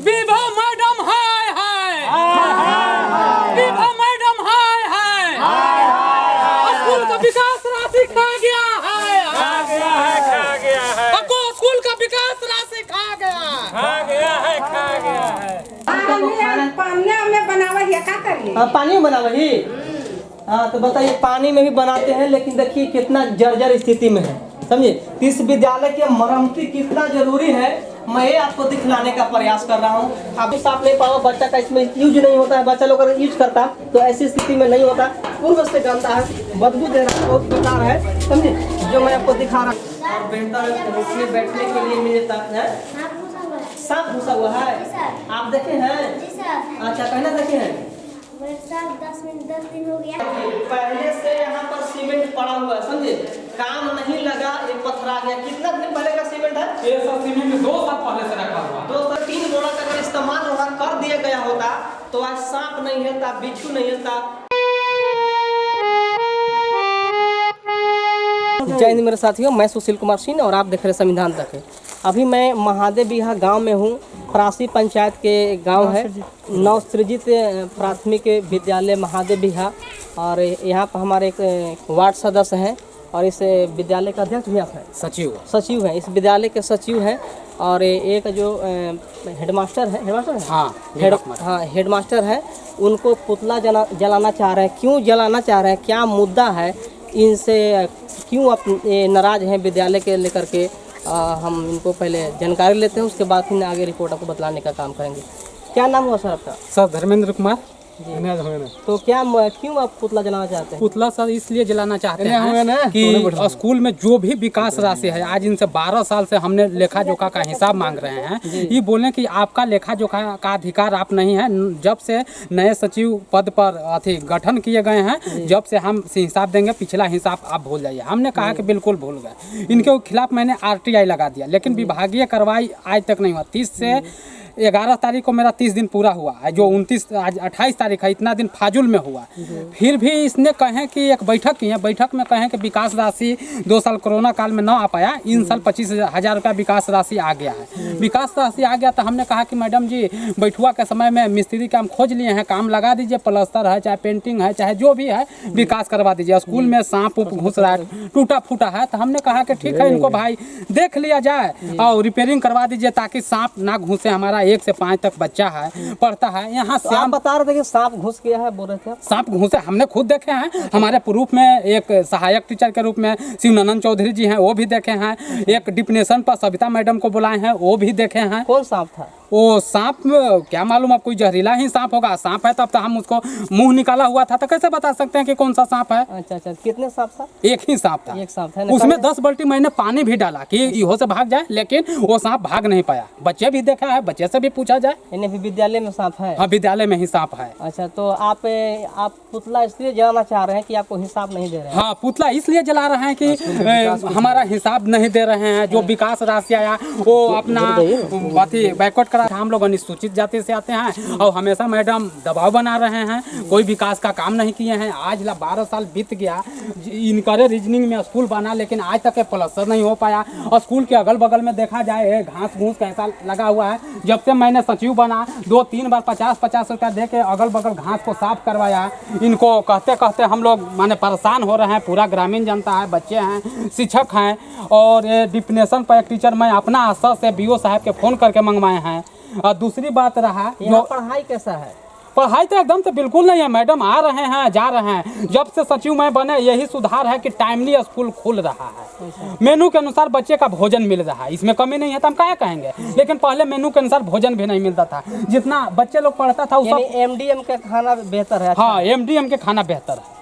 Vibha madam हाय हाय Vibha madam हाय high school का विकास राशि खा गया है स्कूल का विकास राशि खा गया है पानी में बनावा है क्या करिए? पानी में बनावा ही। हाँ तो बताइए, पानी में भी बनाते हैं लेकिन देखिए कितना जर्जर स्थिति में है, समझे। इस विद्यालय की मरम्मती कितना जरूरी है, मैं ये आपको दिखलाने का प्रयास कर रहा हूँ। आप भी साफ नहीं पाओ, बच्चा का इसमें यूज नहीं होता है, बच्चा लोग अगर यूज करता तो ऐसी स्थिति में नहीं होता। पूर्व से गंदा है, बदबू दे रहा है, बहुत बेकार है, समझे। जो मैं आपको दिखा रहा हूँ और बेहतर इसमें बैठने के लिए मिलता है। सांप घुसा हुआ है, आप देखे हैं? अच्छा, पहले देखे हैं? 10 दिन हो गया। पहले से यहाँ पर सीमेंट पड़ा हुआ है, समझे। काम नहीं लगा, ये पत्थरा गया। कितना दिन पहले का सीमेंट है? ये सब सीमेंट 2 साल पहले से रखा हुआ 2 से 3 बोरा का अगर इस्तेमाल होगा कर दिया गया होता तो आज सांप नहीं हिलता, बिच्छू नहीं हिलता। जय हिंद मेरे साथियों, मैं सुशील कुमार सिंह और आप देख रहे हैं संविधान तक है। अभी मैं महादेव बिहा गांव में हूं। फरासी पंचायत के गांव है, नवसृजित प्राथमिक विद्यालय महादेव बिहा। और यहाँ पर हमारे एक वार्ड सदस्य हैं और इस विद्यालय का अध्यक्ष भी आप हैं, सचिव हैं, इस विद्यालय के सचिव हैं। और एक जो हेडमास्टर है, हेडमास्टर है, उनको पुतला जलाना चाह रहे हैं। क्यों जलाना चाह रहे हैं, क्या मुद्दा है, इनसे क्यों आप नाराज हैं विद्यालय के लेकर के, हम इनको पहले जानकारी लेते हैं, उसके बाद फिर आगे रिपोर्ट आपको बतलाने का काम करेंगे। क्या नाम हुआ सर आपका? सर धर्मेंद्र कुमार। तो क्या क्यों आप पुतला जलाना चाहते हैं? पुतला सर इसलिए जलाना चाहते हैं कि स्कूल में जो भी विकास राशि है, आज इनसे 12 साल से हमने लेखा जोखा का हिसाब मांग रहे हैं। ये बोले कि आपका लेखा जोखा का अधिकार आप नहीं है। जब से नए सचिव पद पर गठन किए गए हैं, जब से हम हिसाब देंगे, पिछला हिसाब आप भूल जाइए। हमने कहा कि बिल्कुल भूल गए। इनके खिलाफ मैंने RTI लगा दिया, लेकिन विभागीय कार्रवाई आज तक नहीं हुआ। 30 से 11 तारीख को मेरा 30 दिन पूरा हुआ है, जो 29 आज 28 तारीख है, इतना दिन फाजुल में हुआ। फिर भी इसने कहें कि एक बैठक की है, बैठक में कहें कि विकास राशि 2 साल कोरोना काल में न आ पाया, इन साल 25,000 रुपया विकास राशि आ गया है। विकास राशि आ गया तो हमने कहा कि मैडम जी, बैठुआ के समय में मिस्त्री काम खोज लिए हैं, काम लगा दीजिए, प्लास्टर है, चाहे पेंटिंग है, चाहे जो भी है, विकास करवा दीजिए। स्कूल में सांप उप घुस रहा है, टूटा फूटा है, तो हमने कहा कि ठीक है, इनको भाई देख लिया जाए और रिपेयरिंग करवा दीजिए ताकि सांप ना घुसे। हमारा 1 से 5 तक बच्चा है, पढ़ता है यहाँ से। आप बता रहे थे कि सांप घुस गया है, बोल रहे थे सांप घुसे, हमने खुद देखे हैं। हमारे प्रूफ में एक सहायक टीचर के रूप में शिवनानंद चौधरी जी हैं, वो भी देखे हैं। एक डिफिनेशन पर सविता मैडम को बुलाए हैं, वो भी देखे हैं। कौन सांप था? वो सांप क्या मालूम, अब कोई जहरीला ही सांप होगा। सांप है तब तो हम उसको मुंह निकाला हुआ था, तो कैसे बता सकते हैं कि कौन सा सांप है। अच्छा, कितने सांप था? एक ही सांप था। एक सांप था। उसमें 10 बाल्टी मैंने पानी भी डाला कि इहो से भाग जाए, लेकिन वो सांप भाग नहीं पाया। बच्चे भी देखा है, बच्चे से भी पूछा जाए। विद्यालय में सांप है? हाँ, विद्यालय में ही सांप है। अच्छा, तो आप पुतला इसलिए जलाना चाह रहे हैं कि आपको हिसाब नहीं दे रहे हैं? हाँ, पुतला इसलिए जला रहे हैं कि हमारा हिसाब नहीं दे रहे हैं। जो विकास राशि आया वो अपना बैकवर्ड करा। हम लोग अनुसूचित जाति से आते हैं और हमेशा मैडम दबाव बना रहे हैं, कोई विकास का काम नहीं किए हैं। आज 12 साल बीत गया, इनकरे रीजनिंग में स्कूल बना, लेकिन आज तक प्लास्टर नहीं हो पाया। और स्कूल के अगल बगल में देखा जाए, घास घूस कैसा लगा हुआ है। जब से मैंने सचिव बना, 2-3 बार 50-50 रुपया दे के अगल बगल घास को साफ करवाया। इनको कहते कहते हम लोग माने परेशान हो रहे हैं। पूरा ग्रामीण जनता है, बच्चे हैं, शिक्षक हैं। और ये डिफिनेशन पर एक टीचर मैं अपना स्तर से BO साहब के फ़ोन करके मंगवाए हैं। और दूसरी बात रहा, जो पढ़ाई कैसा है? पढ़ाई तो एकदम तो बिल्कुल नहीं है मैडम। आ रहे हैं, जा रहे हैं। जब से सचिव मैं बने, यही सुधार है कि टाइमली स्कूल खुल रहा है। मेनू के अनुसार बच्चे का भोजन मिल रहा है, इसमें कमी नहीं है तो हम क्या कहेंगे। लेकिन पहले मेनू के अनुसार भोजन भी नहीं मिलता था। जितना बच्चे लोग पढ़ता था, MDM के खाना बेहतर है? हाँ, MDM के खाना बेहतर है।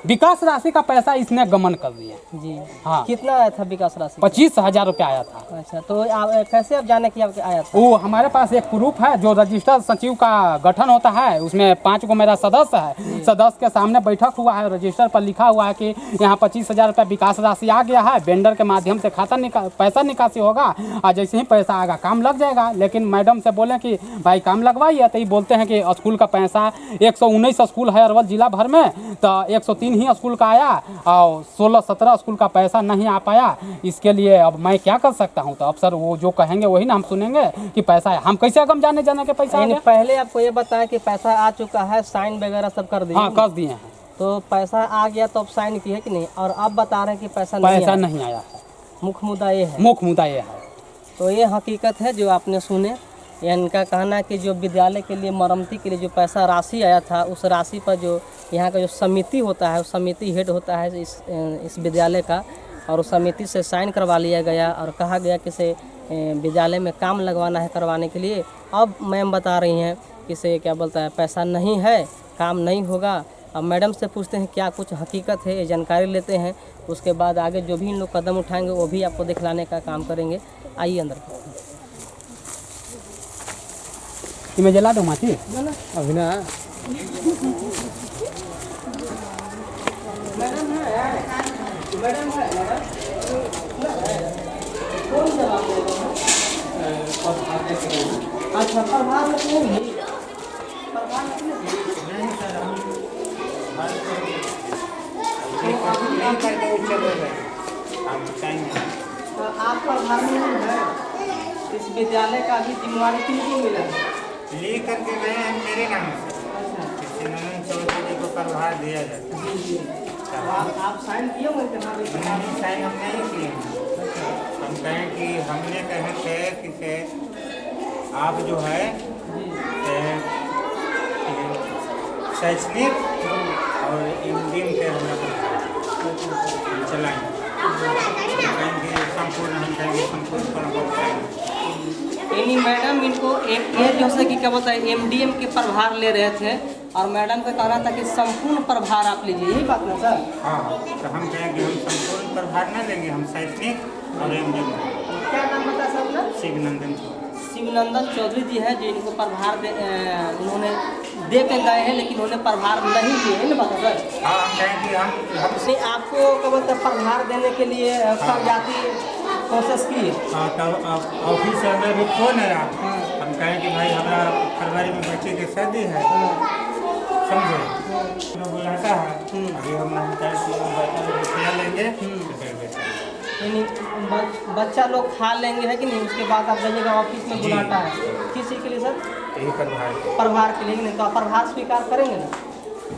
विकास राशि का पैसा इसने गमन कर दिया जी। हाँ। कितना आया था विकास राशि? 25,000 रुपया आया था। अच्छा, तो आप कैसे आप जाने कि आपके आया था? वो हमारे पास एक प्रूफ है, जो रजिस्टर सचिव का गठन होता है, उसमें 5 को मेरा सदस्य है। सदस्य के सामने बैठक हुआ है, रजिस्टर पर लिखा हुआ है कि यहाँ 25,000 रुपया विकास राशि आ गया है। वेंडर के माध्यम से पैसा निकासी होगा और जैसे ही पैसा आएगा काम लग जाएगा। लेकिन मैडम से बोले कि भाई काम लगवाइए, तो ये बोलते हैं कि स्कूल का पैसा 119 स्कूल है अरवल जिला भर में, तो 103 ही स्कूल का आया और 16-17 स्कूल का पैसा नहीं आ पाया। इसके लिए अब मैं क्या कर सकता हूँ? तो अब सर वो जो कहेंगे वही ना हम सुनेंगे कि पैसा है। हम कैसे कम जाने के पैसा आ गया? पहले आपको ये बताया कि पैसा आ चुका है, साइन वगैरह सब कर दिए। हाँ, कर दिए हैं। तो पैसा आ गया तो अब साइन किए कि नहीं? और अब बता रहे हैं कि पैसा नहीं आया है। मुख्य मुद्दा ये है। मुख्य मुद्दा ये है। तो ये हकीकत है जो आपने सुने। इनका कहना है कि जो विद्यालय के लिए मरम्मती के लिए जो पैसा राशि आया था, उस राशि पर जो यहाँ का जो समिति होता है, उस समिति हेड होता है इस विद्यालय का, और उस समिति से साइन करवा लिया गया और कहा गया कि से विद्यालय में काम लगवाना है करवाने के लिए। अब मैम बता रही हैं कि से क्या बोलता है पैसा नहीं है, काम नहीं होगा। अब मैडम से पूछते हैं क्या कुछ हकीकत है, ये जानकारी लेते हैं। उसके बाद आगे जो भी इन लोग कदम उठाएंगे वो भी आपको दिखलाने का काम करेंगे। आइए अंदर। मैं जला दूँ माची अभी ना। अच्छा, प्रभाव आप प्रभार में है। इस विद्यालय का भी जिम्मेवारी किनको मिला है? ले करके गए हैं मेरे नाम से। नंदन चौधरी जी को प्रभार दिया जाता है। आप साइन किए होंगे? नहीं, साइन हम नहीं किए हैं। हम कहें कि हमने कहे थे कि से आप जो है शैक्षणिक और एमडीएम के हम चलाएंगे। कहेंगे संपूर्ण, हम कहेंगे संपूर्ण प्रभाव। यानी मैडम इनको ये जैसे कि क्या बोलता है एमडीएम के प्रभार ले रहे थे और मैडम का कहना था कि संपूर्ण प्रभार आप लीजिए, यही बात ना सर? हाँ, तो हम कहें कि हम संपूर्ण प्रभार न लेंगे, हम शैक्षणिक और एमडीएम। क्या नाम बता सर अपना? शिवनंदन चौधरी जी है जो इनको प्रभार उन्होंने दे के गए हैं, लेकिन उन्होंने प्रभार नहीं दिए है ना बात सर? हाँ, हम कहें कि हम आपको क्या बोलते हैं प्रभार देने के लिए कागजाती कोशिश की? हाँ, तब ऑफिस से हमें भी फोन है। हम कहें कि भाई हमारा फरवरी में बच्चे की शादी है, समझे, तो बुलाता है। अभी हम खिला लेंगे यानी बच्चा लोग खा लेंगे है कि नहीं? उसके बाद आप जाइएगा ऑफिस में बुलाता है किस चीज़ के लिए सर? यही प्रभार के लिए। नहीं तो आप प्रभार स्वीकार करेंगे ना?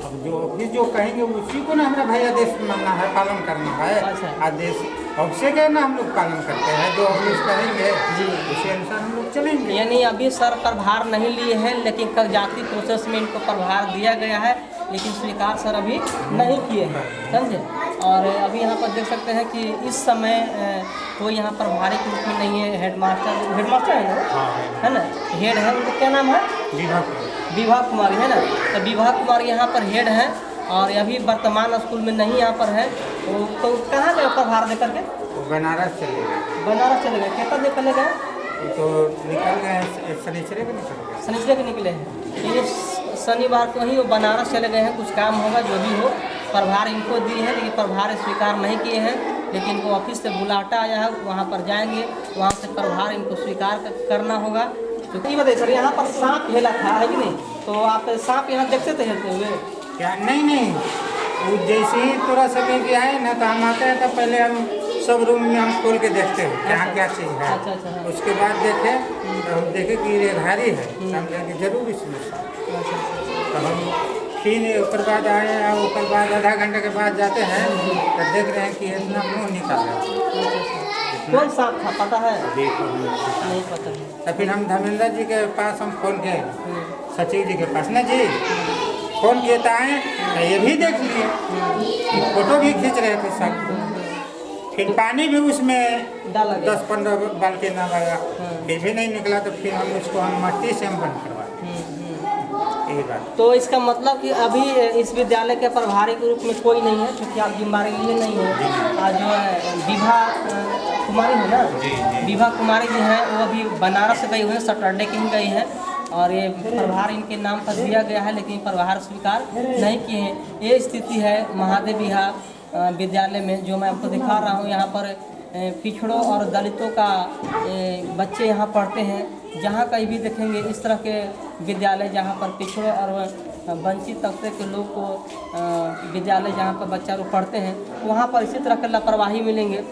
अब जो ऑफिस जो कहेंगे उसी को ना हमारा भाई आदेश मानना है, पालन करना है। अच्छा। आदेश ऑफिस के ना हम लोग पालन करते हैं, जो ऑफिस कहेंगे जी उसी अनुसार हम लोग चलेंगे। यानी अभी सर प्रभार नहीं लिए हैं, लेकिन कागजाती प्रोसेस में इनको प्रभार दिया गया है, लेकिन स्वीकार सर अभी नहीं किए हैं, समझे? और अभी यहाँ पर देख सकते हैं कि इस समय कोई यहाँ पर भारी के रूप में नहीं है। हेडमास्टर है ना? हाँ, है ना? हेड है, उनका क्या नाम है? विभा कुमारी है ना? तो विभा कुमारी यहाँ पर हेड है और अभी वर्तमान स्कूल में नहीं यहाँ पर है। तो कहाँ गए प्रभार दे करके? वो बनारस चले गए। बनारस चले गए। कितना देर पहले गए? तो निकल गए शनिचर के निकल गए। शनिचर के निकले हैं। ये शनिवार को ही वो बनारस चले गए हैं। कुछ काम होगा जो भी हो, प्रभार इनको दिए हैं, लेकिन प्रभार स्वीकार नहीं किए हैं। लेकिन वो ऑफिस से बुलाटा आया है, वहाँ पर जाएंगे, वहाँ से प्रभार इनको स्वीकार करना होगा। तो ये बताइए सर, यहाँ पर सांप हेला था है कि नहीं? तो आप सांप यहाँ देखते थे हेलते हुए? क्या? नहीं, वो जैसे ही थोड़ा समय भी आए ना तो हम आते हैं तो पहले हम सब रूम में हम खोल के देखते हैं क्या क्या चीज़ है। अच्छा। उसके बाद देखे तो हम देखे कि ये धारी है, हम कहेंगे जरूर इसमें। तो हम फिर ऊपर बाद आए और ऊपर बाद आधा घंटे के बाद जाते हैं तो देख रहे हैं कि इतना मुँह निकाल रहा है। कौन सांप था पता है? नहीं पता है। तो फिर हम धर्मेंद्र जी के पास हम फोन किए, सचिव जी के पास ना जी फोन किए तो आए तो ये भी देख लिए, फोटो भी खींच रहे थे सब। फिर पानी भी उसमें डाला 10-15 बाल्टी ना लगा, फिर भी नहीं निकला। तो फिर हम उसको हम मट्टी से हम बंद करवा यही बात। तो इसका मतलब कि अभी इस विद्यालय के प्रभारी के रूप में कोई नहीं है, क्योंकि आप जिम्मेदारी लिए नहीं है। जो है विभा कुमारी है ना? विभा कुमारी जी हैं, वो अभी बनारस गई हुई हैं, सैटरडे की ही गई हैं और ये प्रभार इनके नाम पर दिया गया है, लेकिन प्रभार स्वीकार नहीं किए हैं। ये स्थिति है महादेव विहार विद्यालय में, जो मैं आपको दिखा रहा हूँ। यहाँ पर पिछड़ों और दलितों का बच्चे यहाँ पढ़ते हैं। जहाँ कहीं भी देखेंगे इस तरह के विद्यालय जहाँ पर पिछड़े और वंचित तबके के लोग को विद्यालय जहाँ पर बच्चा लोग पढ़ते हैं वहाँ पर इसी तरह की लापरवाही मिलेंगे।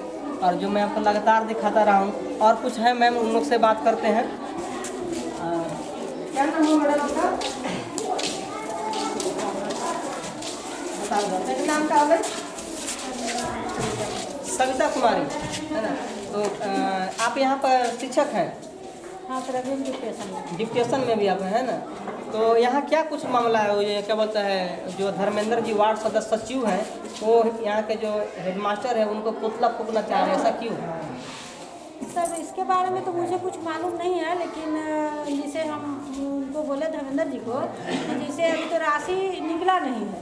और जो मैं आपको लगातार दिखाता रहा हूँ और कुछ है मैम उन लोग से बात करते हैं। क्या नाम है मैडम आपका? बता दो नाम का है? सविता कुमारी है ना। तो आप यहाँ पर शिक्षक हैं? हाँ डिप्टेशन में भी आप हैं ना। तो यहाँ क्या कुछ मामला है? ये क्या बोलता है जो धर्मेंद्र जी वार्ड सदस्य सचिव हैं वो यहाँ के जो हेडमास्टर है उनको पुतला फूकना चाह रहे हैं, ऐसा क्यों? सर इसके बारे में तो मुझे कुछ मालूम नहीं है, लेकिन जिसे हम उनको बोले धर्मेंद्र जी को, जिसे अभी तो राशि निकला नहीं है,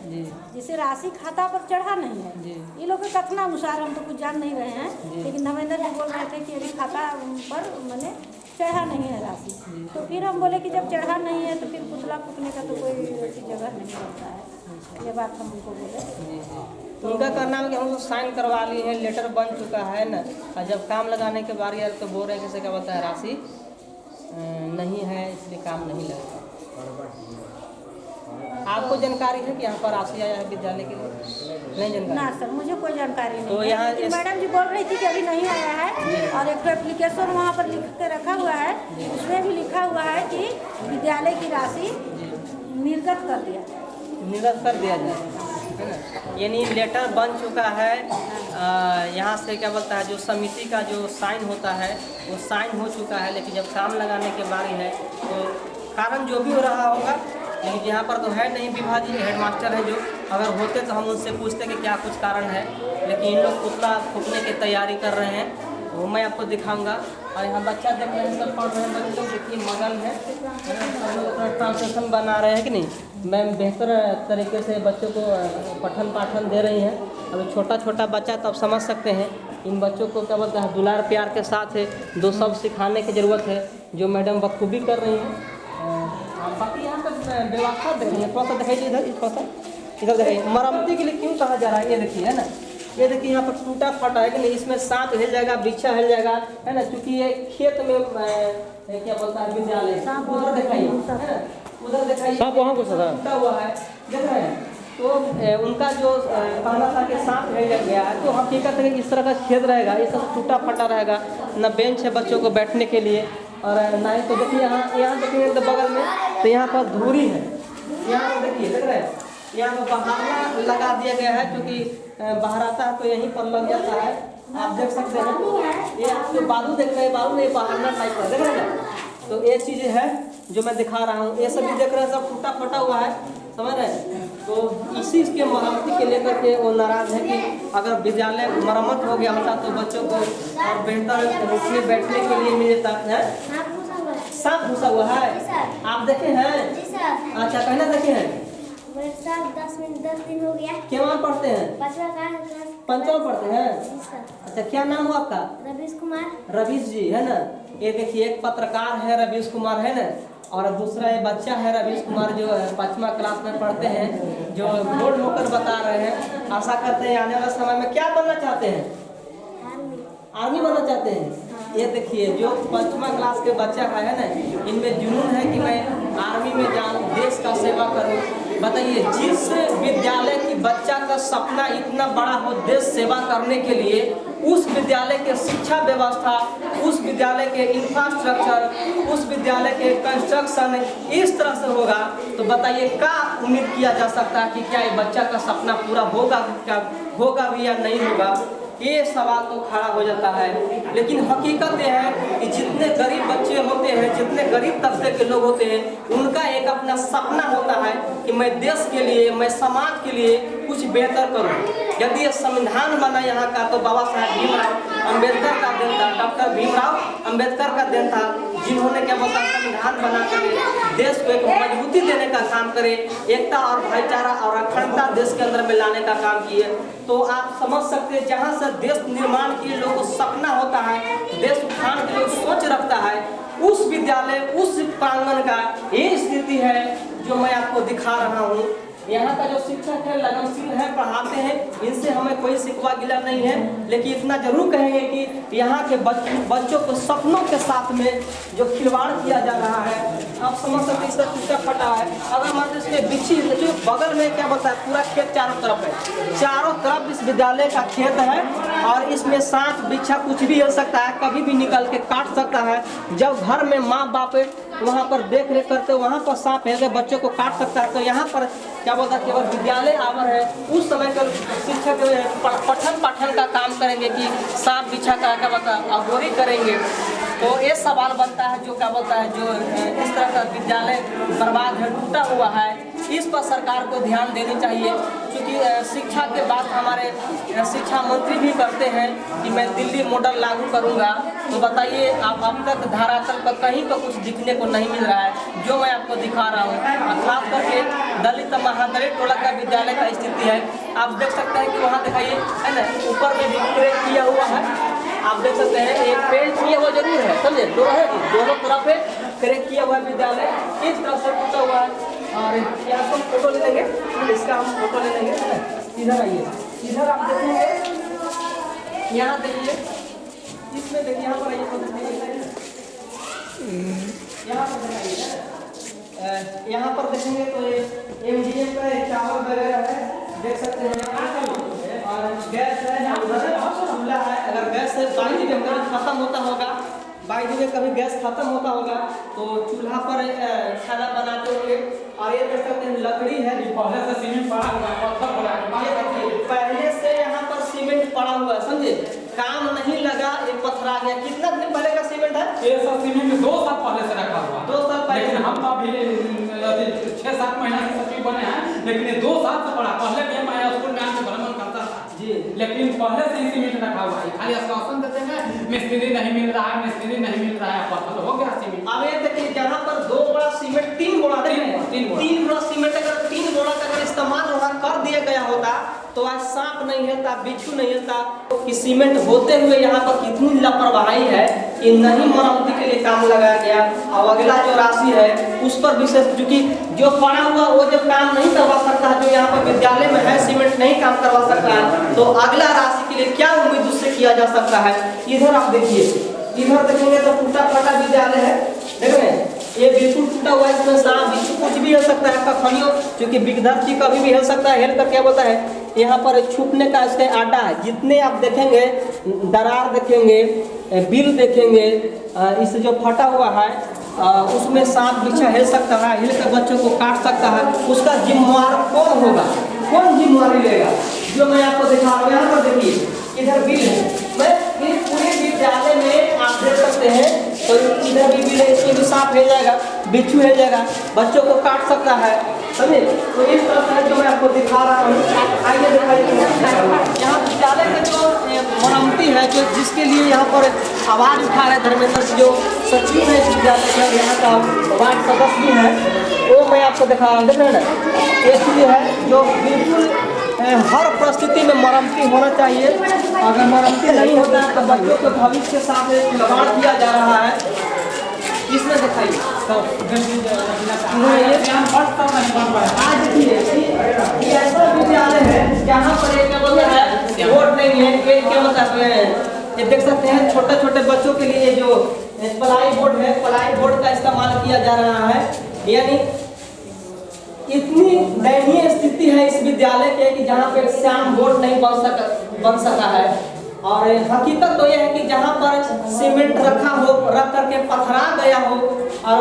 जिसे राशि खाता पर चढ़ा नहीं है, ये लोग के कथनानुसार हम तो कुछ जान नहीं रहे हैं, लेकिन धर्मेंद्र जी बोल रहे थे कि अभी खाता पर मैंने चढ़ा नहीं है राशि। तो फिर हम बोले कि जब चढ़ा नहीं है तो फिर पुतला फूकने का तो कोई ऐसी जगह नहीं होता है, ये बात हम उनको बोले। तो उनका कहना है कि हम लोग साइन करवा लिए हैं, लेटर बन चुका है ना, और जब काम लगाने के बारे तो बोल रहे हैं कैसे क्या बोलता है राशि नहीं है इसलिए काम नहीं लगेगा। आपको जानकारी है कि यहाँ पर राशि आया है विद्यालय के लिए? नहीं जानकारी? ना सर मुझे कोई जानकारी नहीं तो है, यहाँ लेकिन मैडम जी बोल रही थी कि अभी नहीं आया है, और एक एप्लीकेशन वहाँ पर लिख के रखा हुआ है, उसमें भी लिखा हुआ है कि विद्यालय की राशि निर्गत कर दिया जाए, निर्गत कर दिया जाए, है ना। यानी लेटर बन चुका है, यहाँ से क्या बोलता है जो समिति का जो साइन होता है वो साइन हो चुका है, लेकिन जब काम लगाने के बारी है तो कारण जो भी हो रहा होगा, लेकिन यहाँ पर तो है नहीं विभाजी हेडमास्टर है जो, अगर होते तो हम उनसे पूछते कि क्या कुछ कारण है, लेकिन इन लोग पुतला फूकने की तैयारी कर रहे हैं, वो मैं आपको दिखाऊंगा। और यहाँ बच्चा देख रहे हैं, सब पढ़ रहे हैं बच्चे लोग, देखिए मगन है, सब लोग अपना ट्रांसलेशन बना रहे हैं कि नहीं। मैम बेहतर तरीके से बच्चों को पठन पाठन दे रही हैं। अभी छोटा छोटा बच्चा तो आप समझ सकते हैं, इन बच्चों को क्या बोलते हैं दुलार प्यार के साथ है दो सब सिखाने की ज़रूरत है, जो मैडम बखूबी कर रही हैं। बाकी यहाँ पर व्यवस्था देख रही है, थोड़ा सा दिखाइए इधर, थोड़ा सा इधर दिखाइए। मरम्मती के लिए क्यों कहा जा रहा है ये देखिए, है ना, ये देखिए यहाँ पर टूटा फटा है कि नहीं, इसमें सांप हिल जाएगा, वृक्षा हिल जाएगा, है ना, क्योंकि ये खेत में क्या बोलता है विद्यालय, उधर दिखाइए, है ना, उधर दिखाइए सांप वहाँ कुछ टूटा हुआ है, देख रहे हैं। तो उनका जो कहना था कि सांप हिल गया है, तो हकीकत है कि इस तरह का खेत रहेगा, ये सब टूटा फटा रहेगा, न बेंच है बच्चों को बैठने के लिए, और ना ही तो देखिए यहाँ देखिए तो बगल में तो यहाँ पर धूरी है, यहाँ पर देखिए देख रहे हैं, यहाँ पर बहाना लगा दिया गया है, क्योंकि बाहर आता है तो यहीं पर लग जाता है। आप देख सकते हैं ये आपके बालू देख रहे हैं, बालू नहीं बहाना टाइप का देख रहे हैं। तो ये चीज़ है जो मैं दिखा रहा हूँ, ये सभी देख रहे हैं सब टूटा फटा हुआ है, समझ रहे हैं। तो इसी के मरम्मती के लेकर के वो नाराज़ है कि अगर विद्यालय मरम्मत हो गया होता तो बच्चों को और बेहतर उसमें बैठने के लिए मिलता है। सांप घुसा हुआ है, आप देखे हैं? अच्छा कहना देखे हैं? 10 दिन हो गया। क्या वहाँ पढ़ते हैं? पंचम पढ़ते हैं। अच्छा क्या नाम हो आपका? रवीश कुमार। रवीश जी है ना। ये देखिए एक पत्रकार है रवीश कुमार, है ना, और दूसरा ये बच्चा है रवीश कुमार जो 5वीं क्लास में पढ़ते हैं, जो बोर्ड होकर बता रहे हैं। आशा करते हैं आने वाले समय में क्या बनना चाहते हैं? आर्मी बनना चाहते हैं। ये देखिए जो 5वीं क्लास के बच्चा है ना, इनमें जुनून है कि मैं आर्मी में जाऊँ, देश का सेवा करूँ। बताइए जिस विद्यालय की बच्चा का सपना इतना बड़ा हो देश सेवा करने के लिए, उस विद्यालय के शिक्षा व्यवस्था, उस विद्यालय के इंफ्रास्ट्रक्चर, उस विद्यालय के कंस्ट्रक्शन इस तरह से होगा, तो बताइए क्या उम्मीद किया जा सकता है कि क्या ये बच्चा का सपना पूरा होगा, क्या होगा भी या नहीं होगा? ये सवाल तो खड़ा हो जाता है। लेकिन हकीकत यह है कि जितने गरीब बच्चे होते हैं, जितने गरीब तबके के लोग होते हैं, उनका एक अपना सपना होता है कि मैं देश के लिए, मैं समाज के लिए कुछ बेहतर करूं। यदि ये संविधान बना यहाँ का तो बाबा साहब भीमराव अम्बेडकर का देन था, डॉक्टर भीमराव अम्बेडकर का देन था, जिन्होंने क्या बोलता संविधान बना कर देश को एक मजबूती देने का काम करे, एकता और भाईचारा और अखंडता देश के अंदर में लाने का काम किए। तो आप समझ सकते हैं जहाँ से देश निर्माण के लिए लोगों को सपना होता है, देश उत्थान के लिए सोच रखता है, उस विद्यालय उस प्रांगण का ये स्थिति है जो मैं आपको दिखा रहा हूँ। यहाँ का जो शिक्षक है लगनशील है, पढ़ाते हैं, इनसे हमें कोई शिकवा गिला नहीं है। लेकिन इतना जरूर कहेंगे कि यहाँ के बच्चों को सपनों के साथ में जो खिलवाड़ किया जा रहा है, आप समझ सकते हैं, इसका टूटा फटा है। अगर मान लीजिए इसके बिच्छी जो बगल में क्या बोलता है, पूरा खेत चारों तरफ है, चारों तरफ इस विद्यालय का खेत है और इसमें सांप बिच्छा कुछ भी हो सकता है, कभी भी निकल के काट सकता है। जब घर में माँ बाप वहाँ पर देख रेख करते, वहाँ पर सांप है, बच्चों को काट सकता है। तो यहाँ पर क्या बोलता है, केवल विद्यालय आवर है, उस समय का शिक्षक पठन पाठन का काम करेंगे कि सांप बिच्छा का क्या बोलता है अगोरी करेंगे। तो ये सवाल बनता है, जो क्या बोलता है, जो इस तरह का विद्यालय बर्बाद है, टूटा हुआ है, इस पर सरकार को ध्यान देनी चाहिए। क्योंकि शिक्षा के बात हमारे शिक्षा मंत्री भी करते हैं कि मैं दिल्ली मॉडल लागू करूंगा। तो बताइए आप, अब तक धरातल पर कहीं पर कुछ दिखने को नहीं मिल रहा है, जो मैं आपको दिखा रहा हूँ। खास करके दलित महादलित टोला का विद्यालय का स्थिति है, आप देख सकते हैं कि वहाँ दिखाइए है ना, ऊपर में भी क्रैक किया हुआ है, आप देख सकते हैं। एक पेंट किया हुआ जरूर है, समझे, दो है, दोनों तरफ है क्रैक किया हुआ विद्यालय, इस तरह से टूटा हुआ है। और यहाँ से हम फोटो ले लेंगे, इसका हम फोटो ले लेंगे। इधर आइए, इधर आप देखेंगे, यहाँ देखिए, इसमें देखिए, यहाँ पर आइए, यहाँ पर दिखाइए, यहाँ पर देखेंगे तो ये MDM का चावल वगैरह है, देख सकते हैं। और गैस है, चूल्हा है। अगर गैस से बाई में खत्म होता होगा, बाई में कभी गैस खत्म होता होगा तो चूल्हा पर खाना बनाते होंगे। और ये देख सकते हैं लकड़ी है, पहले से सीमेंट पड़ा हुआ है, पत्थर पड़ा है, पहले से यहाँ पर सीमेंट पड़ा हुआ है, समझे, काम नहीं लगा, ये पत्थर आ गया। कितना दिन पहले का सीमेंट है? ये सब सीमेंट 2 साल पहले से रखा हुआ है। 2 साल पहले। लेकिन हम अभी 6-7 महीना से सचिव बने हैं, लेकिन ये 2 साल से पड़ा। पहले भी मैं स्कूल में आके भ्रमण करता था जी, लेकिन पहले से ही सीमेंट रखा हुआ है। खाली आश्वासन देते हैं मिस्त्री नहीं मिल रहा है, मिस्त्री नहीं मिल रहा है, पत्थर हो गया सीमेंट। अब ये देखिए, जहाँ पर 2 बोरा सीमेंट, 3 बोरा, 3 बोरा सीमेंट, अगर 3 बोरा का अगर इस्तेमाल वहाँ कर दिया गया होता तो आज सांप नहीं हिलता, बिच्छू नहीं हिलता। कि सीमेंट होते हुए यहाँ पर कितनी लापरवाही है कि नहीं मरम्मती के लिए काम लगाया गया। और अगला जो राशि है उस पर विशेष, चूँकि जो पड़ा हुआ वो जब काम नहीं करवा सकता है, जो यहाँ पर विद्यालय में है सीमेंट नहीं काम करवा सकता है, तो अगला राशि के लिए क्या उम्मीद उससे किया जा सकता है। इधर आप देखिए, इधर देखेंगे तो टूटा फटा विद्यालय है, देख रहे हैं, ये बिल्कुल टूटा हुआ है। इसमें सांप बिच्छू कुछ भी हिल सकता है, आपका खनियों, क्योंकि विद्यार्थी कभी भी हिल सकता है। हिल कर क्या बोलता है, यहाँ पर छुपने का इसका आटा है। जितने आप देखेंगे, दरार देखेंगे, बिल देखेंगे, इस जो फटा हुआ है उसमें सांप बिच्छा हिल सकता है, हिल कर बच्चों को काट सकता है। उसका जिम्मेवार कौन होगा, कौन जिम्मेवारी लेगा? जो मैं आपको दिखा रहा हूँ, यहाँ पर देखिए, इधर बिल है, मैं पूरे विद्यालय में आप देख सकते हैं, तो इधर भी बिल है, इसमें भी सांप हिल जाएगा, बिच्छू हिल जाएगा, बच्चों को काट सकता है, समझे। तो इस तरह से जो मैं आपको दिखा रहा हूँ, आइए दिखाइए। यहाँ विद्यालय के जो मरम्मती है, जो जिसके लिए यहाँ पर आवाज़ उठा रहे धर्मेंद्र, जो सचिव है विद्यालय का, यहाँ का वार्ड सदस्य भी है, वो मैं आपको दिखा रहा हूँ। देख रहे हैं ना, ये चीज़ है जो बिल्कुल हर परिस्थिति में मरम्मती होना चाहिए। अगर मरम्मती नहीं होता है तो बच्चों के भविष्य के साथ खिलवाड़ किया जा रहा है। इसमें दिखाइए, आज देखिए, ये ऐसा विद्यालय है जहाँ पर एक क्या बोलते हैं, बोर्ड नहीं है, एक क्या बोलता है, ये देख सकते हैं छोटे छोटे बच्चों के लिए जो प्लाई बोर्ड है, प्लाई बोर्ड का इस्तेमाल किया जा रहा है। यानी इतनी दयनीय स्थिति है इस विद्यालय के कि जहाँ पे श्याम बोर्ड नहीं बन सका है। और हकीकत तो यह है कि जहाँ पर सीमेंट रख करके पथरा गया हो और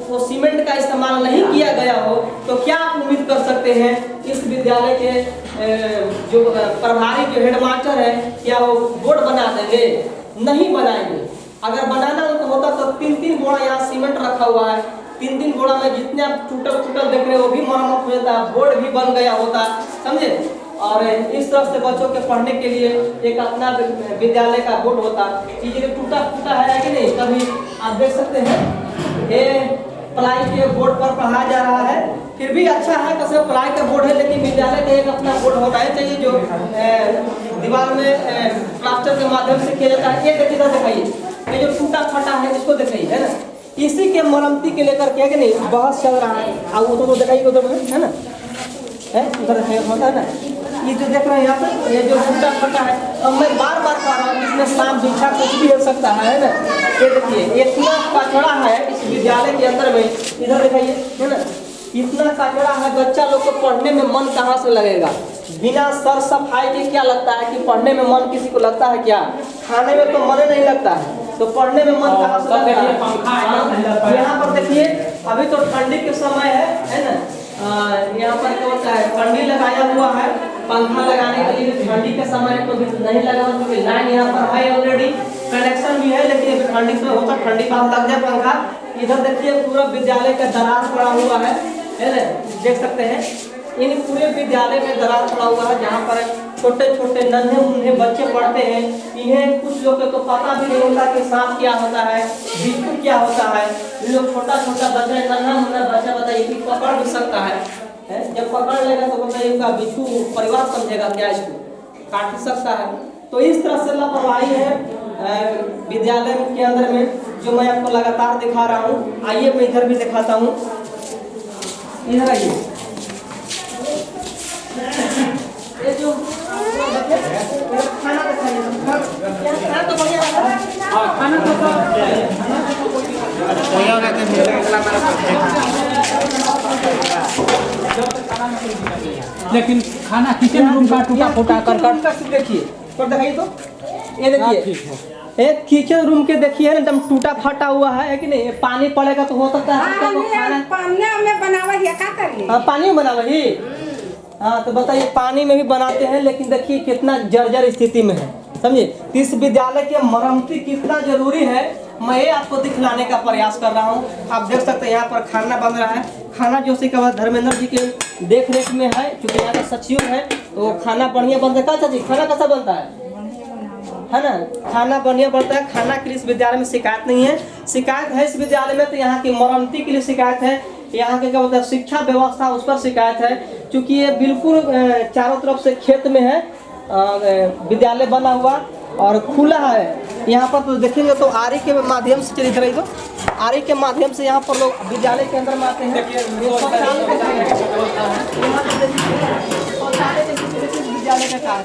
वो सीमेंट का इस्तेमाल नहीं किया गया हो, तो क्या आप उम्मीद कर सकते हैं इस विद्यालय के जो प्रभारी जो हेडमास्टर है, क्या वो बोर्ड बना देंगे? नहीं बनाएंगे। अगर बनाना उनको होता तो 3-3 बोरा यहाँ सीमेंट रखा हुआ है, 3-3 बोरा में जितने आप टूटल देख रहे हो वो भी मरम्मत हो जाता, बोर्ड भी बन गया होता, समझे। और इस तरह से बच्चों के पढ़ने के लिए एक अपना विद्यालय का बोर्ड होता। चीज़ें टूटा है कि नहीं, कभी आप देख सकते हैं ये प्लाई के बोर्ड पर पढ़ाया जा रहा है, फिर भी अच्छा है कसम प्लाई का बोर्ड है, लेकिन विद्यालय का एक अपना बोर्ड होता है चाहिए जो दीवार में प्लास्टर के माध्यम से किया जाता है। ये देखिए, दिखाइए, ये जो टूटा फटा है इसको दिखाइए, है ना, इसी के मरम्मती के लेकर के कि नहीं बहस चल रहा है। अब वो तो दिखाइए उधर है ना, है, उधर होता है ना, ये जो देख रहे हैं यहाँ पे, ये जो टूटा फटा है, अब मैं बार बार कह रहा हूँ इसमें सांप बिच्छा कुछ भी हो सकता है ना। ये देखिए इतना कचरा है इस विद्यालय के अंदर में, इधर दिखाइए है ना, इतना कचरा है, बच्चा लोग को पढ़ने में मन कहाँ से लगेगा? बिना सर सफाई के क्या लगता है कि पढ़ने में मन किसी को लगता है क्या? खाने में तो मन नहीं लगता है, तो पढ़ने में मन कहाँ से लगता है? यहाँ पर देखिए अभी तो ठंडी के समय है ना, यहाँ पर क्या होता है, ठंडी लगाया हुआ है, पंखा लगाने के लिए ठंडी के समय तो नहीं लगा, क्योंकि लाइन यहाँ पर है ऑलरेडी, कनेक्शन भी है, लेकिन अभी ठंडी में होता ठंडी बात लग जाए पंखा। इधर देखिए पूरा विद्यालय का दरार पड़ा हुआ है ना, देख सकते हैं इन पूरे विद्यालय में दरार पड़ा हुआ है, जहाँ पर छोटे छोटे नन्हे मुन्ने बच्चे पढ़ते हैं। इन्हें कुछ लोग को तो पता भी नहीं होता कि सांप क्या होता है, बिच्छू क्या होता है। इन लोग छोटा छोटा बच्चा, नन्हा मुन्ना बच्चा बताइए कि पकड़ भी सकता है, जब पकड़ लेगा तो बताइए का बिच्छू परिवार समझेगा क्या, इसको काट सकता है। तो इस तरह से लापरवाही है विद्यालय के अंदर में, जो मैं आपको लगातार दिखा रहा हूँ। आइए मैं इधर भी दिखाता हूँ, इधर आइए। ये जो खाना दिखाइए, खाना तो बढ़िया है, खाना लेकिन खाना किचन रूम का टूटा फूटा कर देखिए पर दिखाइए तो, ये देखिए एक किचन रूम के देखिए एकदम टूटा फटा हुआ है कि नहीं? पानी पड़ेगा तो हो सकता है खाना पानी में बनावा ही। हाँ तो बताइए, पानी में भी बनाते हैं, लेकिन देखिए कितना जर्जर स्थिति में है, समझे? इस विद्यालय की मरम्मती कितना जरूरी है, मैं ये आपको दिखलाने का प्रयास कर रहा हूँ। आप देख सकते हैं यहाँ पर खाना बन रहा है, खाना जो के बाद धर्मेंद्र जी के देख रेख में है, क्योंकि यहाँ का सचिव है, तो खाना बढ़िया बनता है। क्या चाची, खाना कैसा बनता है ना? खाना बढ़िया बनता है, खाना के लिए इस विद्यालय में शिकायत नहीं है। शिकायत है इस विद्यालय में तो यहाँ की मरम्मती के लिए शिकायत है, यहाँ के क्या बोलते हैं शिक्षा व्यवस्था, उस पर शिकायत है, क्योंकि ये बिल्कुल चारों तरफ से खेत में है विद्यालय बना हुआ और खुला है। यहाँ पर तो देखेंगे तो आरी के माध्यम से, चलिए इधर तो आरी के माध्यम से यहाँ पर लोग विद्यालय के अंदर में आते हैं। विद्यालय का कार्य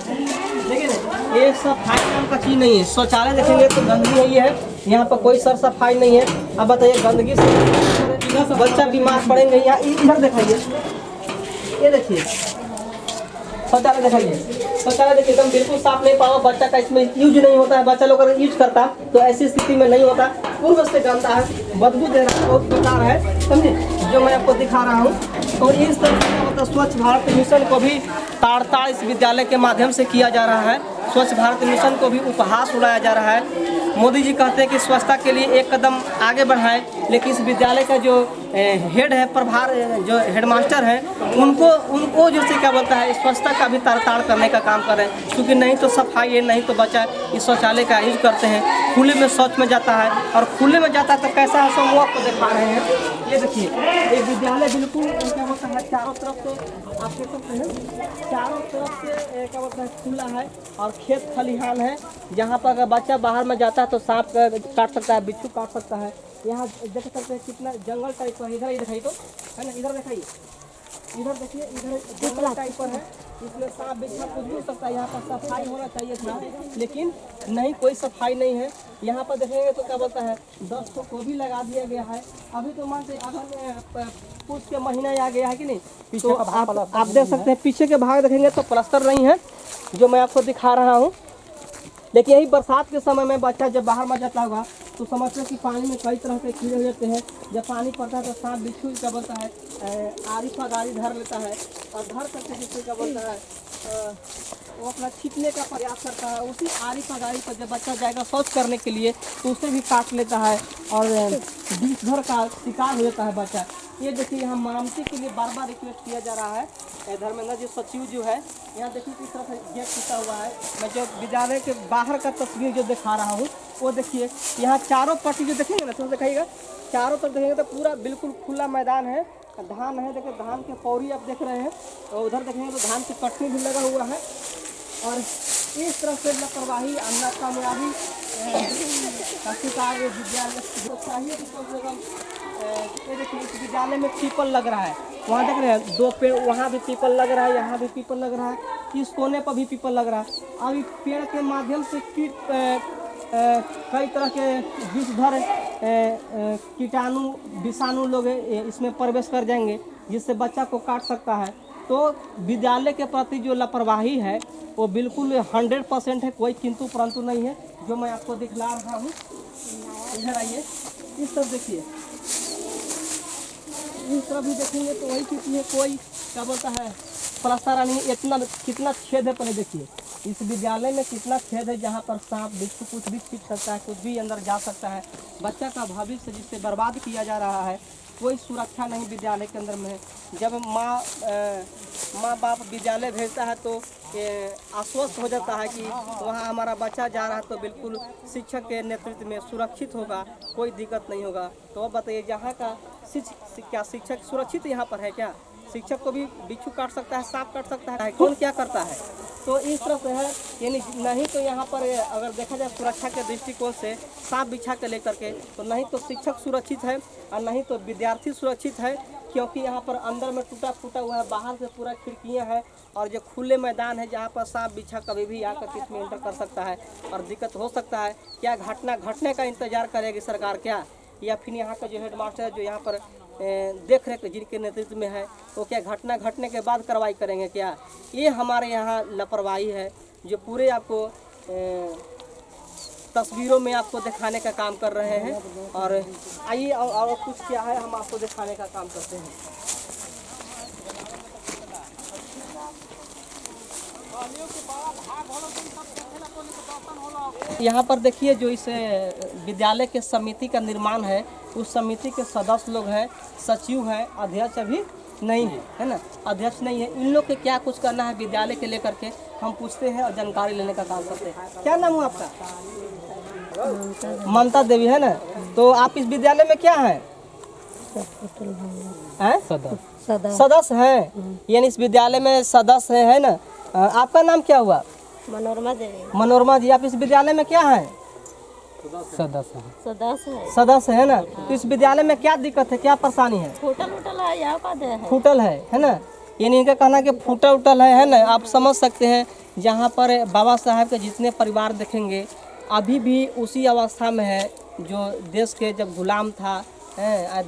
देखिए ना, ये सफाई नाम का चीज नहीं है। शौचालय देखेंगे तो गंदगी यही है, यहाँ पर कोई सर सफाई नहीं है। अब बताइए गंदगी से बच्चा बीमार पड़ेंगे। यहाँ इधर दिखाइए, ये देखिए शौचालय दिखाइए, शौचालय देखिए एकदम बिल्कुल साफ नहीं पाओ, बच्चा का इसमें यूज नहीं होता है। बच्चा लोग अगर यूज करता तो ऐसी स्थिति में नहीं होता, पूर्व से गंदा है, बदबू दे रहा है, बहुत बेकार है, समझे? जो मैं आपको दिखा रहा हूँ। और इस तरह से मतलब स्वच्छ भारत मिशन को भी ताड़ इस विद्यालय के माध्यम से किया जा रहा है। स्वच्छ भारत मिशन को भी उपहास उड़ाया जा रहा है। मोदी जी कहते हैं कि स्वच्छता के लिए एक कदम आगे बढ़ाएं, लेकिन इस विद्यालय का जो हेड है, प्रभार जो हेडमास्टर है, उनको जो से क्या बोलता है स्वच्छता का भी ताड़ करने का काम करें, क्योंकि नहीं तो सफाई है, नहीं तो बच्चा इस शौचालय का यूज करते हैं, खुले में शौच में जाता है, और खुले में जाता है तो कैसा है सब वो आपको दिखा रहे हैं। ये देखिए ये विद्यालय बिल्कुल क्या बोलता है चारों तरफ से, आप देख सकते हैं चारों तरफ से क्या बोलता है खुला है और खेत खलिहान है, जहाँ पर अगर बच्चा बाहर में जाता है तो सांप काट सकता है, बिच्छू काट सकता है। यहाँ देख सकते हैं कितना जंगल टाइप पर, इधर ही दिखाई तो है ना, इधर दिखाइए, इधर देखिए, इधर जंगल टाइप पर है, इसमें सांप बिच्छा कुछ भी हो सकता है। यहाँ पर सफाई होना चाहिए था, लेकिन नहीं, कोई सफाई नहीं है। यहाँ पर देखेंगे तो क्या बोलता है 10 को गोभी लगा दिया गया है। अभी तो मान से अगर पूछ के महीना आ गया है कि नहीं, तो आप देख सकते हैं पीछे के भाग देखेंगे तो प्लास्टर नहीं है, जो मैं आपको दिखा रहा हूँ। लेकिन यही बरसात के समय में बच्चा जब बाहर में जाता होगा तो समझते हैं कि पानी में कई तरह के कीड़े रहते हैं। जब पानी पड़ता है तो सांप बिच्छू क्या बोलता है आरी पगारी धर लेता है, और धर करके जिससे क्या बोलता है वो अपना छिपने का प्रयास करता है। उसी आरी पगारी पर जब बच्चा जाएगा शौच करने के लिए तो उसे भी काट लेता है और बीच भर का शिकार हो जाता है बच्चा। ये देखिए यहाँ मरम्मती के लिए बार बार रिक्वेस्ट किया जा रहा है। धर्मेंद्र जी सचिव जो है, यहाँ देखिए किस तरह से गेट टूटा हुआ है। मैं जो विद्यालय के बाहर का तस्वीर जो दिखा रहा हूँ वो देखिए, यहाँ चारों पट्टी जो देखेंगे ना, तो दिखाइएगा चारों तरफ देखेंगे तो पूरा बिल्कुल खुला मैदान है। धान है, देखिए धान के पौड़ी आप देख रहे हैं, और उधर देखेंगे तो धान की कटनी भी लगा हुआ है। और इस तरह से लापरवाही नाकामयाबी का शिकार विद्यालय चाहिए कि कम से कम ये देखिए इस विद्यालय में पीपल लग रहा है। वहाँ देख रहे हैं 2 पेड़, वहाँ भी पीपल लग रहा है, यहाँ भी पीपल लग रहा है, इस कोने पर भी पीपल लग रहा है। अब इस पेड़ के माध्यम से कई तरह के विषधर कीटाणु विषाणु लोग इसमें प्रवेश कर जाएंगे, जिससे बच्चा को काट सकता है। तो विद्यालय के प्रति जो लापरवाही है वो बिल्कुल 100% है, कोई किंतु परंतु नहीं है, जो मैं आपको दिखला रहा हूँ। इधर आइए, इस तरफ देखिए, इस तरफ भी देखेंगे तो वही चीज़ है, कोई क्या बोलता है प्लास्टर नहीं। इतना कितना छेद है, पहले देखिए इस विद्यालय में कितना छेद है, जहाँ पर सांप बिच्छू कुछ भी छिप सकता है, कुछ भी अंदर जा सकता है। बच्चा का भविष्य जिससे बर्बाद किया जा रहा है, कोई सुरक्षा नहीं विद्यालय के अंदर में है। जब माँ बाप विद्यालय भेजता है तो आश्वस्त हो जाता है कि वहाँ हमारा बच्चा जा रहा है तो बिल्कुल शिक्षक के नेतृत्व में सुरक्षित होगा, कोई दिक्कत नहीं होगा। तो अब बताइए, जहाँ का क्या शिक्षक सुरक्षित यहाँ पर है क्या? शिक्षक को भी बिच्छू काट सकता है, सांप काट सकता है, कौन क्या करता है? तो इस तरह से है, यानी नहीं तो यहाँ पर अगर देखा जाए सुरक्षा के दृष्टिकोण से सांप बिछा के लेकर के, तो नहीं तो शिक्षक सुरक्षित है और नहीं तो विद्यार्थी सुरक्षित है, क्योंकि यहाँ पर अंदर में टूटा फूटा हुआ है, बाहर से पूरा खिड़कियाँ हैं और जो खुले मैदान है जहाँ पर सांप बिच्छा कभी भी आकर इसमें एंटर कर सकता है और दिक्कत हो सकता है। क्या घटना घटने का इंतजार करेगी सरकार क्या? या फिर यहाँ का जो हेडमास्टर जो यहाँ पर देख रेख जिनके नेतृत्व में है, वो क्या घटना घटने के बाद कार्रवाई करेंगे क्या? ये हमारे यहाँ लापरवाही है, जो पूरे आपको तस्वीरों में आपको दिखाने का काम कर रहे हैं। और आइए और कुछ क्या है हम आपको दिखाने का काम करते हैं। यहाँ पर देखिए, जो इस विद्यालय के समिति का निर्माण है, उस समिति के सदस्य लोग हैं, सचिव है, अध्यक्ष अभी नहीं है ना, अध्यक्ष नहीं है। इन लोग के क्या कुछ करना है विद्यालय के लेकर के हम पूछते हैं और जानकारी लेने का काम करते हैं। क्या नाम है आपका? ममता देवी है ना। तो आप इस विद्यालय में क्या है? सदस्य हैं, यानी इस विद्यालय में सदस्य है ना। आपका नाम क्या हुआ? मनोरमा देवी। मनोरमा जी, आप इस विद्यालय में क्या है? सदस्य है ना। तो इस विद्यालय में क्या दिक्कत है, क्या परेशानी है? फूटल है, यहाँ का है। फूटल है ना, यानी इनका कहना कि फूटल उटल है ना। आप समझ सकते हैं, जहाँ पर बाबा साहब के जितने परिवार देखेंगे अभी भी उसी अवस्था में है जो देश के जब गुलाम था,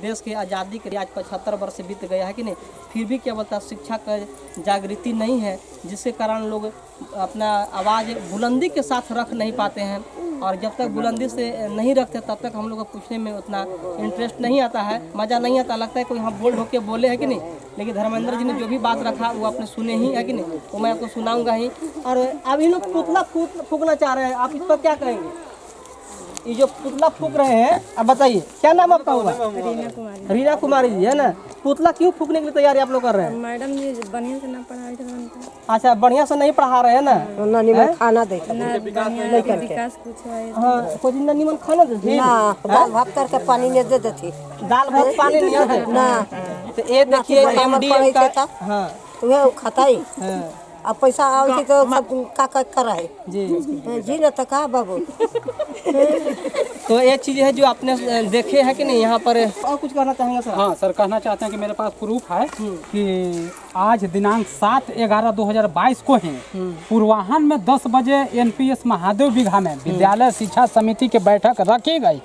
देश की आज़ादी के आज 75 वर्ष बीत गया है कि नहीं, फिर भी क्या बोलता शिक्षा का जागृति नहीं है, जिसके कारण लोग अपना आवाज़ बुलंदी के साथ रख नहीं पाते हैं। और जब तक बुलंदी से नहीं रखते तब तक हम लोग को पूछने में उतना इंटरेस्ट नहीं आता है, मज़ा नहीं आता, लगता है कोई हम बोल्ड होके बोले है कि नहीं। लेकिन धर्मेंद्र जी ने जो भी बात रखा वो आपने सुने ही है कि नहीं, वो मैं आपको सुनाऊंगा ही। और अभी लोग पुतला फूकना चाह रहे हैं, आप इस पर क्या कहेंगे? ये जो पुतला फूक रहे हैं, अब बताइए क्या नाम आपका होगा? रीना कुमारी जी है ना। पुतला क्यों फूकने के लिए तैयारी आप लोग कर रहे हैं? मैडम जी बढ़िया से ना पढ़ाई करते। अच्छा, बढ़िया से नहीं पढ़ा रहे हैं ना, खाना देते विकास कुछ है। हाँ, कोई दिन निमन खाना देते दाल भात करके पानी नहीं दे देती, दाल भात पानी नहीं देते ना। तो ये देखिए एमडीएम का, हाँ वह खाता ही। अब पैसा आवे तो सब का कर है जी ना, तो कहा बाबू। तो ये चीज़ है जो आपने देखे है कि नहीं यहाँ पर। और कुछ कहना चाहेंगे सर? हाँ सर, कहना चाहते हैं कि मेरे पास प्रूफ है कि आज दिनांक 7/11/2022 को ही पूर्वाह्न में 10 बजे NPS महादेव बिघा में विद्यालय शिक्षा समिति की बैठक रखी गई।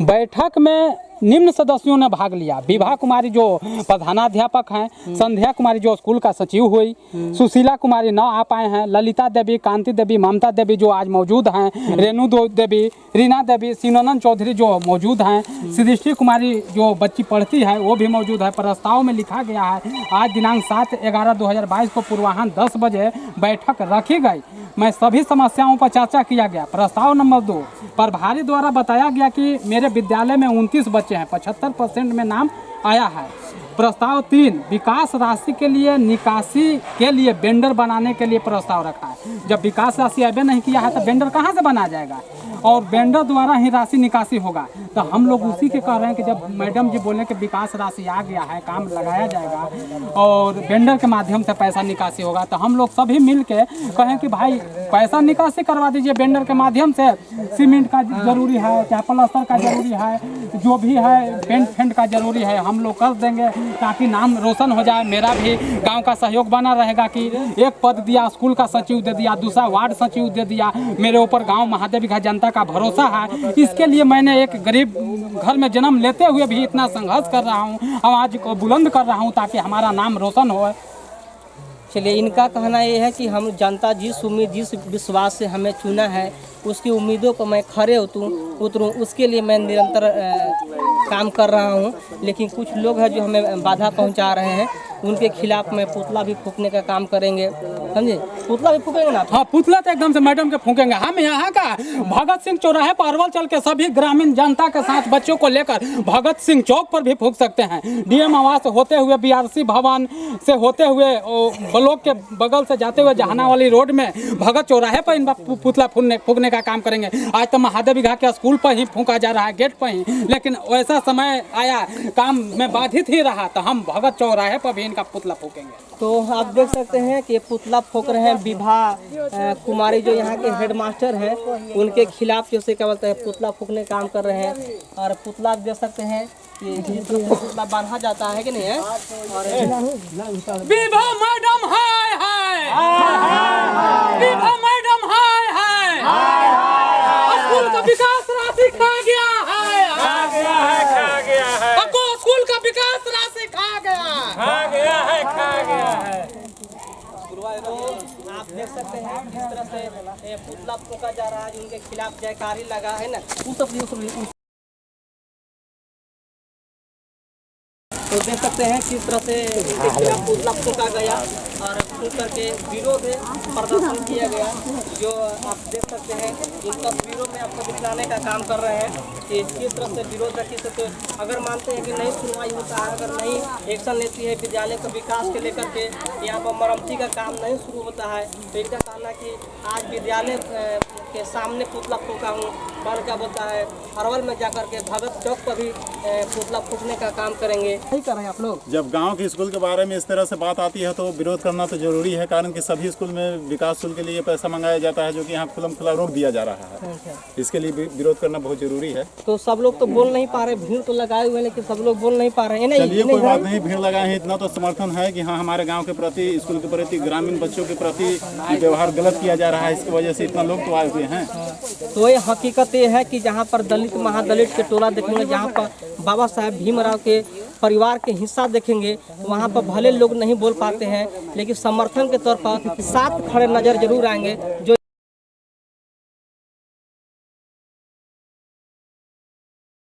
बैठक में निम्न सदस्यों ने भाग लिया। विभा कुमारी जो प्रधानाध्यापक हैं, संध्या कुमारी जो स्कूल का सचिव हुई, सुशीला कुमारी न आ पाए हैं, ललिता देवी, कांति देवी, ममता देवी जो आज मौजूद हैं, रेणु देवी, रीना देवी, सीनोनन चौधरी जो मौजूद हैं, सृष्टि कुमारी जो बच्ची पढ़ती है वो भी मौजूद है। प्रस्ताव में लिखा गया है आज दिनांक 7/11/2022 को पूर्वाह्न 10 बजे बैठक रखी गई। मैं सभी समस्याओं पर चर्चा किया गया। प्रस्ताव नंबर 2, प्रभारी द्वारा बताया गया कि मेरे विद्यालय में 29 बच्चे हैं, 75% में नाम आया है। प्रस्ताव 3, विकास राशि के लिए निकासी के लिए वेंडर बनाने के लिए प्रस्ताव रखा है। जब विकास राशि अभी नहीं किया है तो वेंडर कहाँ से बना जाएगा, और वेंडर द्वारा ही राशि निकासी होगा। तो हम लोग उसी के कह रहे हैं कि जब मैडम जी बोले कि विकास राशि आ गया है, काम लगाया जाएगा और वेंडर के माध्यम से पैसा निकासी होगा, तो हम लोग सभी मिल के कहें कि भाई पैसा निकासी करवा दीजिए वेंडर के माध्यम से। सीमेंट का जरूरी है, चाहे प्लास्टर का जरूरी है, जो भी है पेंट फेंट का जरूरी है, हम लोग कर देंगे ताकि नाम रोशन हो जाए। मेरा भी गांव का सहयोग बना रहेगा कि एक पद दिया, स्कूल का सचिव दे दिया, दूसरा वार्ड सचिव दे दिया, मेरे ऊपर गांव महादेव का जनता का भरोसा है। इसके लिए मैंने एक गरीब घर में जन्म लेते हुए भी इतना संघर्ष कर रहा हूँ, आवाज को बुलंद कर रहा हूँ ताकि हमारा नाम रोशन हो। चलिए, इनका कहना ये है कि हम जनता जिस उम्मीद जिस विश्वास से हमें चुना है उसकी उम्मीदों को मैं खरे उतरूँ, उसके लिए मैं निरंतर काम कर रहा हूँ। लेकिन कुछ लोग हैं जो हमें बाधा पहुँचा रहे हैं, उनके खिलाफ मैं पुतला भी फूकने का काम करेंगे, समझे? पुतला भी फूकेंगे ना? हाँ, पुतला तो एकदम से मैडम के फूकेंगे। हम यहाँ का भगत सिंह चौराहे पर अरवल चल के सभी ग्रामीण जनता के साथ बच्चों को लेकर भगत सिंह चौक पर भी फूक सकते हैं। डीएम आवास होते हुए, बीआरसी भवन से होते हुए, ब्लॉक के बगल से जाते हुए जहाना वाली रोड में भगत चौराहे पर इन पुतला फूकने का काम करेंगे। आज तो महादेव घाट के स्कूल पर ही फूका जा रहा है, गेट पर ही, लेकिन वैसा समय आया काम में बाधित ही रहा तो हम भगत चौराहे पर भी इनका पुतला फूकेंगे। तो आप देख सकते हैं कि पुतला फूक रहे हैं विभा कुमारी, जो यहाँ के हेडमास्टर हैं, उनके खिलाफ जो से क्या बोलते हैं पुतला फूकने का काम कर रहे हैं। और पुतला आप देख सकते हैं कि जिस तरह से पुतला बांधा जाता है कि नहीं है। और विभा मैडम हाय हाय, विभा मैडम हाय हाय, स्कूल का विकास राशि खा गया है, खा गया है, स्कूल का विकास राशि खा गया है। तो आप देख सकते हैं किस तरह से पुतला फूका जा रहा है, उनके खिलाफ जयकारी लगा है ना। तो देख सकते हैं किस तरह से उनके खिलाफ पुतला फूका गया और फूक करके विरोध प्रदर्शन किया गया। जो आप देख सकते हैं इन तस्वीरों में आपको दिखाने का काम कर रहे हैं कि किस तरह से विरोध रखी सकते। अगर मानते हैं कि नहीं सुनवाई होता है, अगर नहीं एक्शन लेती है विद्यालय के विकास के लेकर के, यहाँ पर मरम्मती का काम नहीं शुरू होता है, तो इनका कहना कि आज विद्यालय के सामने पुतला फूका हूँ, और क्या बोलता है अरवल में जाकर के भगत चौक पर भी पुतला फूकने का काम करेंगे। नहीं कर रहे हैं आप लोग? जब गांव के स्कूल के बारे में इस तरह से बात आती है तो विरोध करना तो जरूरी है, कारण कि सभी स्कूल में विकास शुल्क के लिए पैसा मंगाया जाता है, जो कि यहाँ खुला खुला रोक दिया जा रहा है। इसके लिए विरोध करना बहुत जरूरी है। तो सब लोग तो बोल नहीं पा रहे, भीड़ तो लगाए हुए, लेकिन सब लोग बोल नहीं पा रहे हैं। चलिए, कोई बात नहीं, भीड़ लगाए हैं, इतना तो समर्थन है कि हाँ हमारे गाँव के प्रति, स्कूल के प्रति, ग्रामीण बच्चों के प्रति व्यवहार गलत किया जा रहा है, इसकी वजह से इतना लोग तो आए हुए हैं। तो ये हकीकत ये है कि जहाँ पर दलित महादलित के टोला देखेंगे, जहाँ पर बाबा साहेब भीमराव के परिवार के हिस्सा देखेंगे, वहाँ पर भले लोग नहीं बोल पाते हैं, लेकिन समर्थन के तौर पर साथ खड़े नजर जरूर आएंगे। जो